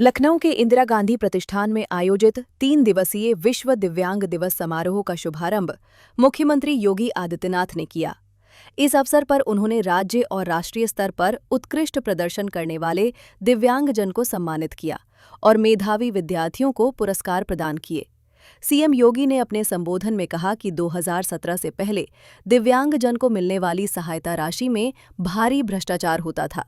लखनऊ के इंदिरा गांधी प्रतिष्ठान में आयोजित 3 दिवसीय विश्व दिव्यांग दिवस समारोह का शुभारंभ मुख्यमंत्री योगी आदित्यनाथ ने किया। इस अवसर पर उन्होंने राज्य और राष्ट्रीय स्तर पर उत्कृष्ट प्रदर्शन करने वाले दिव्यांगजन को सम्मानित किया और मेधावी विद्यार्थियों को पुरस्कार प्रदान किए। सीएम योगी ने अपने संबोधन में कहा कि 2017 से पहले दिव्यांगजन को मिलने वाली सहायता राशि में भारी भ्रष्टाचार होता था।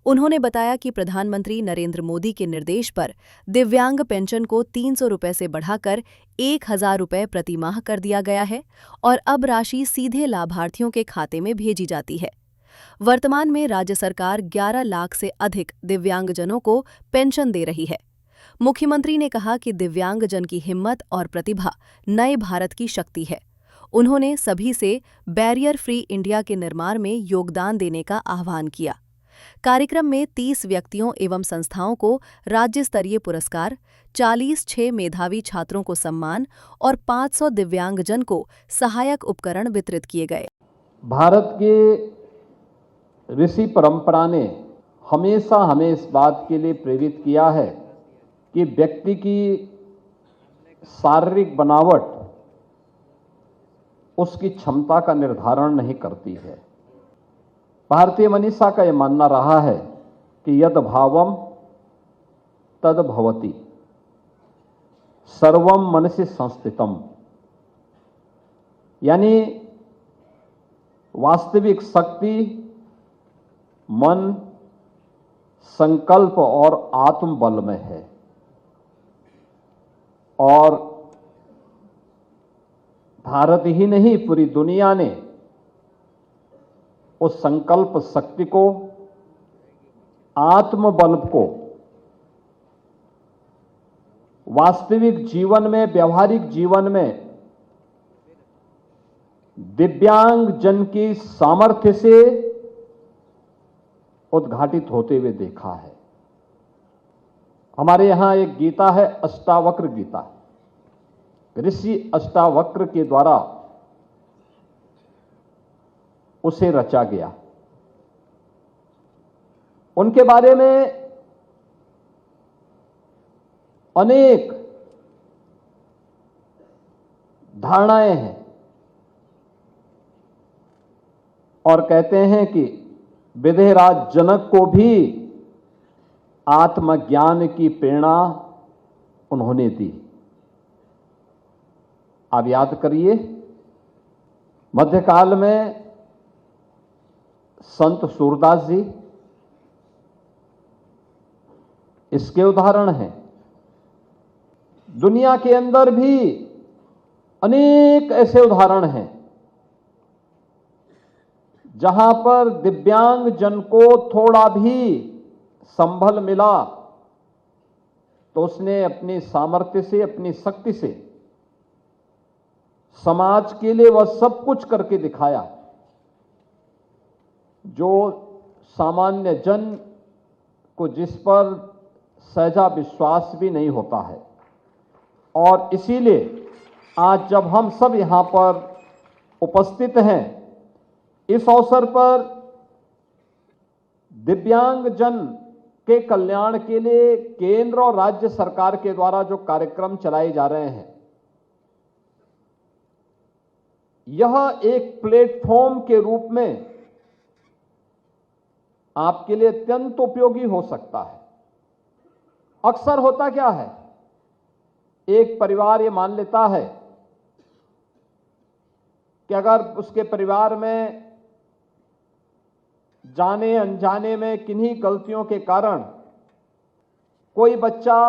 उन्होंने बताया कि प्रधानमंत्री नरेंद्र मोदी के निर्देश पर दिव्यांग पेंशन को 300 रुपये से बढ़ाकर 1000 रुपये प्रति माह कर दिया गया है और अब राशि सीधे लाभार्थियों के खाते में भेजी जाती है। वर्तमान में राज्य सरकार 11 लाख से अधिक दिव्यांगजनों को पेंशन दे रही है। मुख्यमंत्री ने कहा कि दिव्यांगजन की हिम्मत और प्रतिभा नए भारत की शक्ति है। उन्होंने सभी से बैरियर फ्री इंडिया के निर्माण में योगदान देने का आह्वान किया। कार्यक्रम में 30 व्यक्तियों एवं संस्थाओं को राज्य स्तरीय पुरस्कार, 40 6 मेधावी छात्रों को सम्मान और 500 दिव्यांगजन को सहायक उपकरण वितरित किए गए। भारत के ऋषि परंपरा ने हमेशा हमें इस बात के लिए प्रेरित किया है कि व्यक्ति की शारीरिक बनावट उसकी क्षमता का निर्धारण नहीं करती है। भारतीय मनीषा का यह मानना रहा है कि यद भावम तद भवति, सर्वम मनसि संस्थितम, यानी वास्तविक शक्ति मन, संकल्प और आत्मबल में है। और भारत ही नहीं, पूरी दुनिया ने उस संकल्प शक्ति को, आत्मबल को वास्तविक जीवन में, व्यवहारिक जीवन में दिव्यांग जन की सामर्थ्य से उद्घाटित होते हुए देखा है। हमारे यहां एक गीता है, अष्टावक्र गीता। ऋषि अष्टावक्र के द्वारा उसे रचा गया। उनके बारे में अनेक धारणाएं हैं और कहते हैं कि विदेहराज जनक को भी आत्मज्ञान की प्रेरणा उन्होंने दी। आप याद करिए, मध्यकाल में संत सूरदास जी इसके उदाहरण हैं। दुनिया के अंदर भी अनेक ऐसे उदाहरण हैं जहां पर दिव्यांग जन को थोड़ा भी संबल मिला तो उसने अपनी सामर्थ्य से, अपनी शक्ति से समाज के लिए वह सब कुछ करके दिखाया जो सामान्य जन को, जिस पर सहजा विश्वास भी नहीं होता है। और इसीलिए आज जब हम सब यहां पर उपस्थित हैं, इस अवसर पर दिव्यांग जन के कल्याण के लिए केंद्र और राज्य सरकार के द्वारा जो कार्यक्रम चलाए जा रहे हैं, यह एक प्लेटफॉर्म के रूप में आपके लिए अत्यंत उपयोगी हो सकता है। अक्सर होता क्या है, एक परिवार ये मान लेता है कि अगर उसके परिवार में जाने अनजाने में किन्हीं गलतियों के कारण कोई बच्चा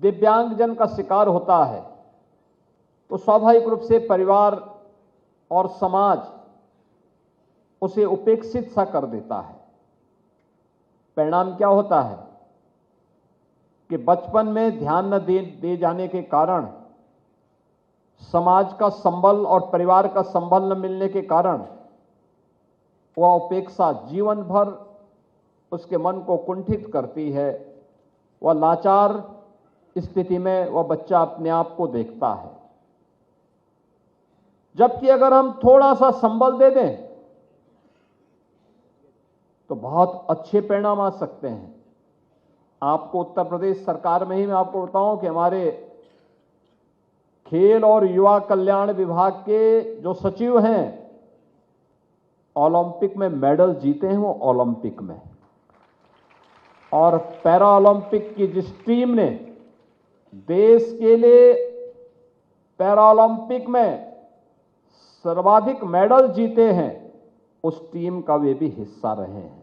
दिव्यांगजन का शिकार होता है तो स्वाभाविक रूप से परिवार और समाज उसे उपेक्षित सा कर देता है। परिणाम क्या होता है कि बचपन में ध्यान न दे जाने के कारण, समाज का संबल और परिवार का संबल न मिलने के कारण वह उपेक्षा जीवन भर उसके मन को कुंठित करती है। वह लाचार स्थिति में वह बच्चा अपने आप को देखता है। जबकि अगर हम थोड़ा सा संबल दे दें तो बहुत अच्छे परिणाम आ सकते हैं। आपको उत्तर प्रदेश सरकार में ही मैं आपको बताऊं कि हमारे खेल और युवा कल्याण विभाग के जो सचिव हैं, ओलंपिक में मेडल जीते हैं वो ओलंपिक में, और पैरा ओलंपिक की जिस टीम ने देश के लिए पैरा ओलंपिक में सर्वाधिक मेडल जीते हैं उस टीम का वे भी हिस्सा रहे हैं।